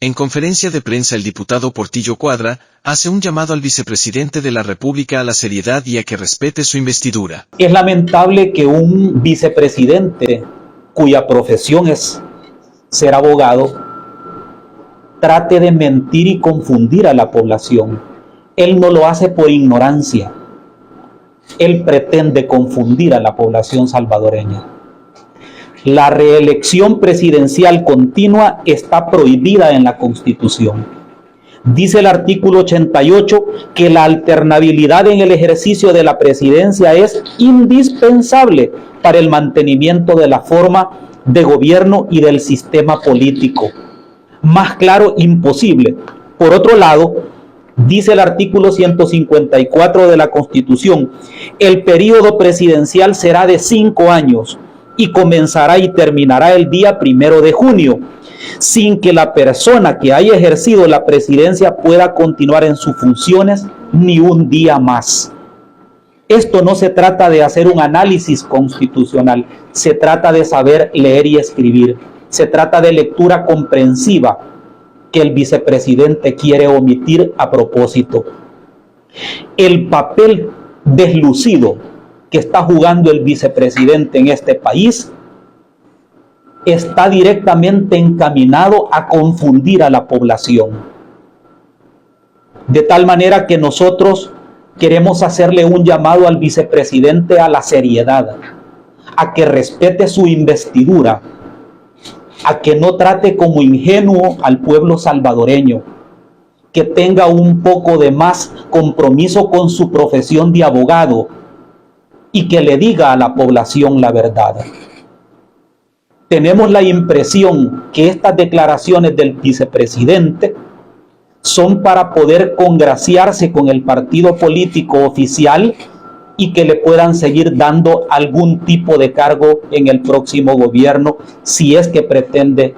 En conferencia de prensa el diputado Portillo Cuadra hace un llamado al vicepresidente de la República a la seriedad y a que respete su investidura. Es lamentable que un vicepresidente cuya profesión es ser abogado trate de mentir y confundir a la población. Él no lo hace por ignorancia. Él pretende confundir a la población salvadoreña. La reelección presidencial continua está prohibida en la Constitución. Dice el artículo 88 que la alternabilidad en el ejercicio de la presidencia es indispensable para el mantenimiento de la forma de gobierno y del sistema político. Más claro, imposible. Por otro lado, dice el artículo 154 de la Constitución, el periodo presidencial será de 5 años y comenzará y terminará el día 1 de junio, sin que la persona que haya ejercido la presidencia pueda continuar en sus funciones ni un día más. Esto no se trata de hacer un análisis constitucional, se trata de saber leer y escribir, se trata de lectura comprensiva que el vicepresidente quiere omitir a propósito. El papel deslucido que está jugando el vicepresidente en este país está directamente encaminado a confundir a la población. De tal manera que nosotros queremos hacerle un llamado al vicepresidente a la seriedad, a que respete su investidura, a que no trate como ingenuo al pueblo salvadoreño, que tenga un poco de más compromiso con su profesión de abogado y que le diga a la población la verdad. Tenemos la impresión que estas declaraciones del vicepresidente son para poder congraciarse con el partido político oficial y que le puedan seguir dando algún tipo de cargo en el próximo gobierno si es que pretende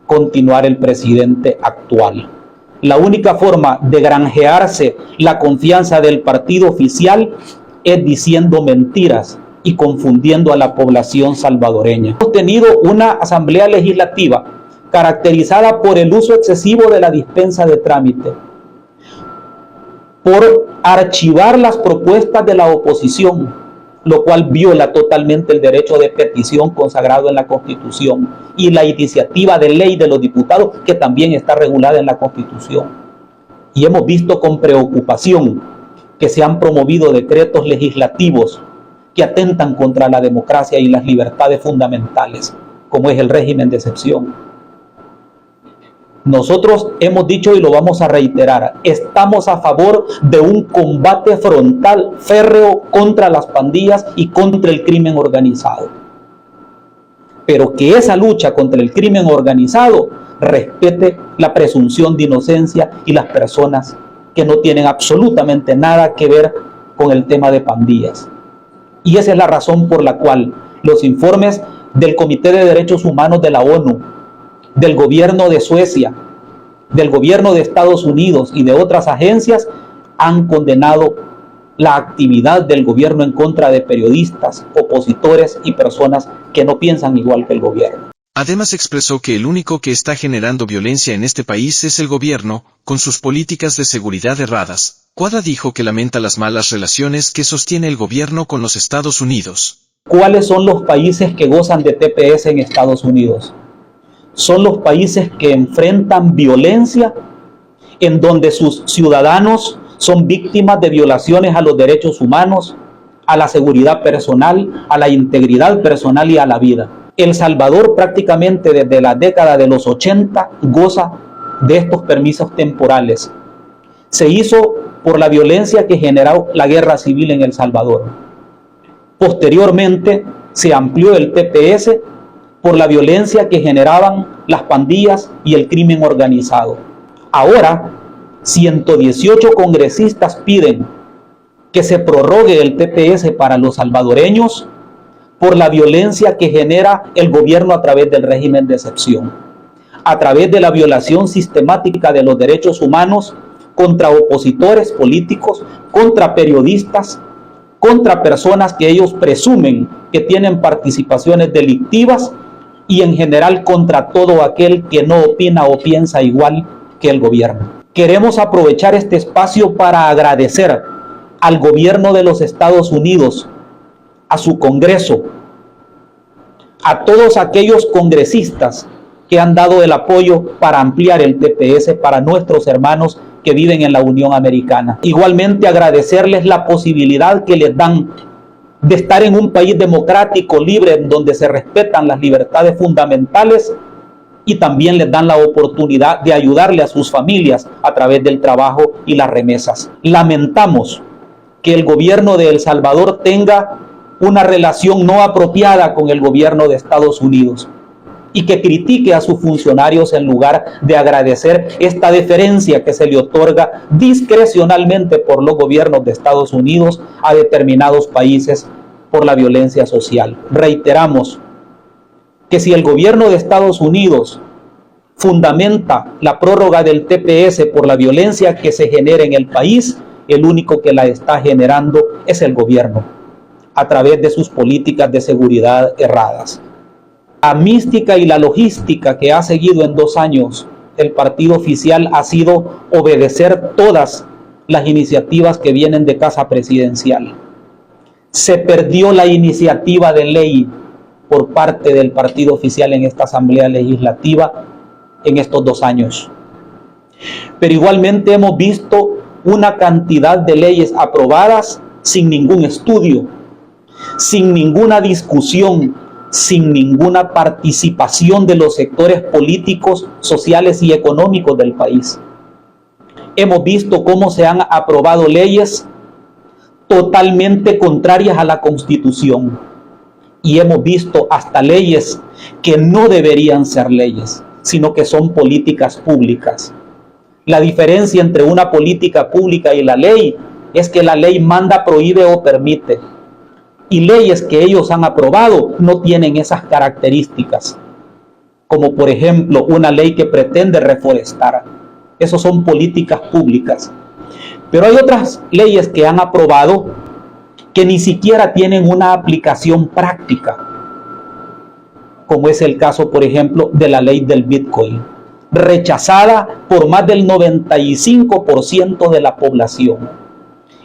continuar el presidente actual. La única forma de granjearse la confianza del partido oficial es diciendo mentiras y confundiendo a la población salvadoreña. Hemos tenido una asamblea legislativa caracterizada por el uso excesivo de la dispensa de trámite, por archivar las propuestas de la oposición, lo cual viola totalmente el derecho de petición consagrado en la Constitución y la iniciativa de ley de los diputados, que también está regulada en la Constitución. Y hemos visto con preocupación que se han promovido decretos legislativos que atentan contra la democracia y las libertades fundamentales, como es el régimen de excepción. Nosotros hemos dicho y lo vamos a reiterar, estamos a favor de un combate frontal, férreo contra las pandillas y contra el crimen organizado. Pero que esa lucha contra el crimen organizado respete la presunción de inocencia y las personas que no tienen absolutamente nada que ver con el tema de pandillas. Y esa es la razón por la cual los informes del Comité de Derechos Humanos de la ONU, del gobierno de Suecia, del gobierno de Estados Unidos y de otras agencias han condenado la actividad del gobierno en contra de periodistas, opositores y personas que no piensan igual que el gobierno. Además expresó que el único que está generando violencia en este país es el gobierno, con sus políticas de seguridad erradas. Cuadra dijo que lamenta las malas relaciones que sostiene el gobierno con los Estados Unidos. ¿Cuáles son los países que gozan de TPS en Estados Unidos? Son los países que enfrentan violencia, en donde sus ciudadanos son víctimas de violaciones a los derechos humanos, a la seguridad personal, a la integridad personal y a la vida. El Salvador prácticamente desde la década de los 80 goza de estos permisos temporales. Se hizo por la violencia que generó la guerra civil en El Salvador. Posteriormente se amplió el TPS por la violencia que generaban las pandillas y el crimen organizado. Ahora, 118 congresistas piden que se prorrogue el TPS para los salvadoreños por la violencia que genera el gobierno a través del régimen de excepción, a través de la violación sistemática de los derechos humanos contra opositores políticos, contra periodistas, contra personas que ellos presumen que tienen participaciones delictivas, y en general contra todo aquel que no opina o piensa igual que el gobierno. Queremos aprovechar este espacio para agradecer al gobierno de los Estados Unidos, a su Congreso, a todos aquellos congresistas que han dado el apoyo para ampliar el TPS para nuestros hermanos que viven en la Unión Americana. Igualmente agradecerles la posibilidad que les dan de estar en un país democrático, libre, en donde se respetan las libertades fundamentales, y también les dan la oportunidad de ayudarle a sus familias a través del trabajo y las remesas. Lamentamos que el gobierno de El Salvador tenga una relación no apropiada con el gobierno de Estados Unidos y que critique a sus funcionarios en lugar de agradecer esta deferencia que se le otorga discrecionalmente por los gobiernos de Estados Unidos a determinados países por la violencia social. Reiteramos que si el gobierno de Estados Unidos fundamenta la prórroga del TPS por la violencia que se genera en el país, el único que la está generando es el gobierno, a través de sus políticas de seguridad erradas. La mística y la logística que ha seguido en 2 años el partido oficial ha sido obedecer todas las iniciativas que vienen de Casa Presidencial. Se perdió la iniciativa de ley por parte del partido oficial en esta Asamblea Legislativa en estos 2 años. Pero igualmente hemos visto una cantidad de leyes aprobadas sin ningún estudio, sin ninguna discusión, sin ninguna participación de los sectores políticos, sociales y económicos del país. Hemos visto cómo se han aprobado leyes totalmente contrarias a la Constitución. Y hemos visto hasta leyes que no deberían ser leyes, sino que son políticas públicas. La diferencia entre una política pública y la ley es que la ley manda, prohíbe o permite. Y leyes que ellos han aprobado no tienen esas características. Como por ejemplo una ley que pretende reforestar. Esas son políticas públicas. Pero hay otras leyes que han aprobado que ni siquiera tienen una aplicación práctica, como es el caso, por ejemplo, de la ley del Bitcoin, rechazada por más del 95% de la población,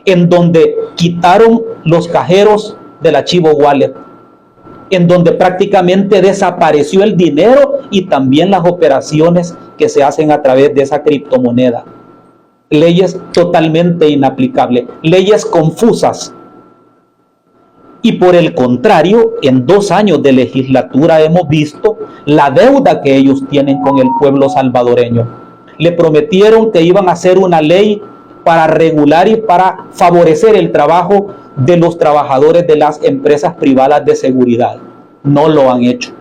en donde quitaron los cajeros del archivo wallet, en donde prácticamente desapareció el dinero y también las operaciones que se hacen a través de esa criptomoneda. Leyes totalmente inaplicables, leyes confusas. Y por el contrario, en 2 años de legislatura hemos visto la deuda que ellos tienen con el pueblo salvadoreño. Le prometieron que iban a hacer una ley para regular y para favorecer el trabajo de los trabajadores de las empresas privadas de seguridad. No lo han hecho.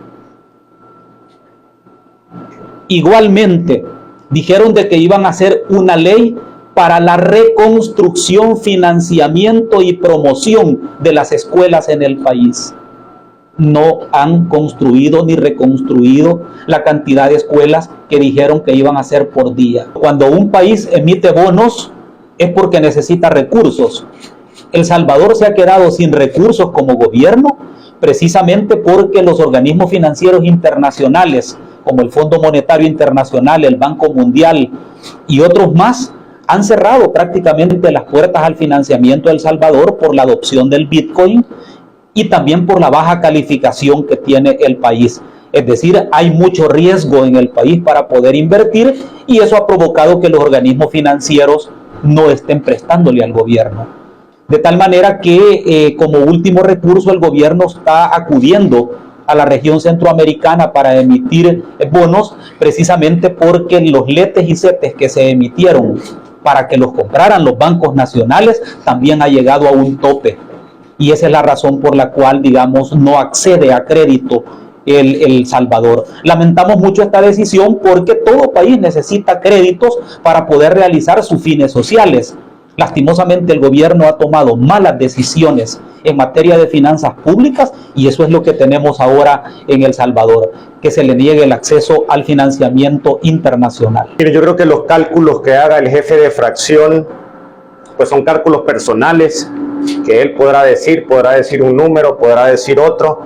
Igualmente, dijeron de que iban a hacer una ley para la reconstrucción, financiamiento y promoción de las escuelas en el país. No han construido ni reconstruido la cantidad de escuelas que dijeron que iban a hacer por día. Cuando un país emite bonos es porque necesita recursos. El Salvador se ha quedado sin recursos como gobierno precisamente porque los organismos financieros internacionales, como el Fondo Monetario Internacional, el Banco Mundial y otros más, han cerrado prácticamente las puertas al financiamiento de El Salvador por la adopción del Bitcoin y también por la baja calificación que tiene el país. Es decir, hay mucho riesgo en el país para poder invertir y eso ha provocado que los organismos financieros no estén prestándole al gobierno. De tal manera que como último recurso el gobierno está acudiendo a la región centroamericana para emitir bonos, precisamente porque los letes y cetes que se emitieron para que los compraran los bancos nacionales también ha llegado a un tope. Y esa es la razón por la cual, digamos, no accede a crédito El Salvador. Lamentamos mucho esta decisión porque todo país necesita créditos para poder realizar sus fines sociales. Lastimosamente el gobierno ha tomado malas decisiones en materia de finanzas públicas y eso es lo que tenemos ahora en El Salvador, que se le niegue el acceso al financiamiento internacional. Mire, yo creo que los cálculos que haga el jefe de fracción pues son cálculos personales que él podrá decir un número, podrá decir otro.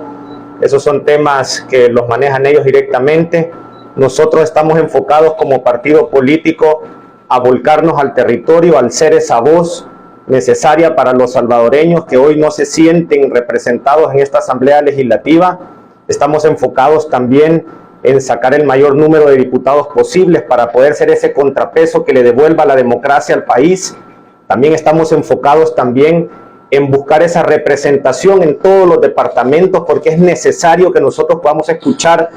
esos son temas que los manejan ellos directamente. Nosotros estamos enfocados como partido político a volcarnos al territorio, al ser esa voz necesaria para los salvadoreños que hoy no se sienten representados en esta Asamblea Legislativa. Estamos enfocados también en sacar el mayor número de diputados posibles para poder ser ese contrapeso que le devuelva la democracia al país. También estamos enfocados también en buscar esa representación en todos los departamentos, porque es necesario que nosotros podamos escuchar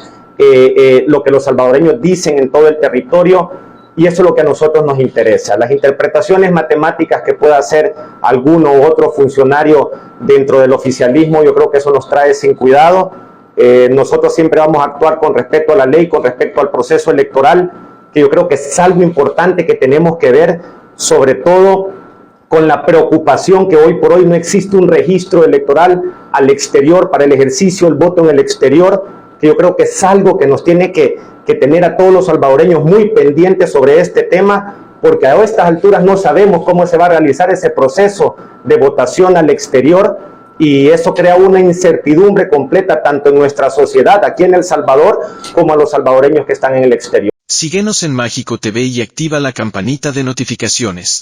lo que los salvadoreños dicen en todo el territorio, y eso es lo que a nosotros nos interesa. Las interpretaciones matemáticas que pueda hacer alguno u otro funcionario dentro del oficialismo, yo creo que eso nos trae sin cuidado. Nosotros siempre vamos a actuar con respeto a la ley, con respecto al proceso electoral, que yo creo que es algo importante que tenemos que ver, sobre todo con la preocupación que hoy por hoy no existe un registro electoral al exterior para el ejercicio del voto en el exterior, que yo creo que es algo que nos tiene que tener a todos los salvadoreños muy pendientes sobre este tema, porque a estas alturas no sabemos cómo se va a realizar ese proceso de votación al exterior, y eso crea una incertidumbre completa tanto en nuestra sociedad aquí en El Salvador como a los salvadoreños que están en el exterior. Síguenos en Mágico TV y activa la campanita de notificaciones.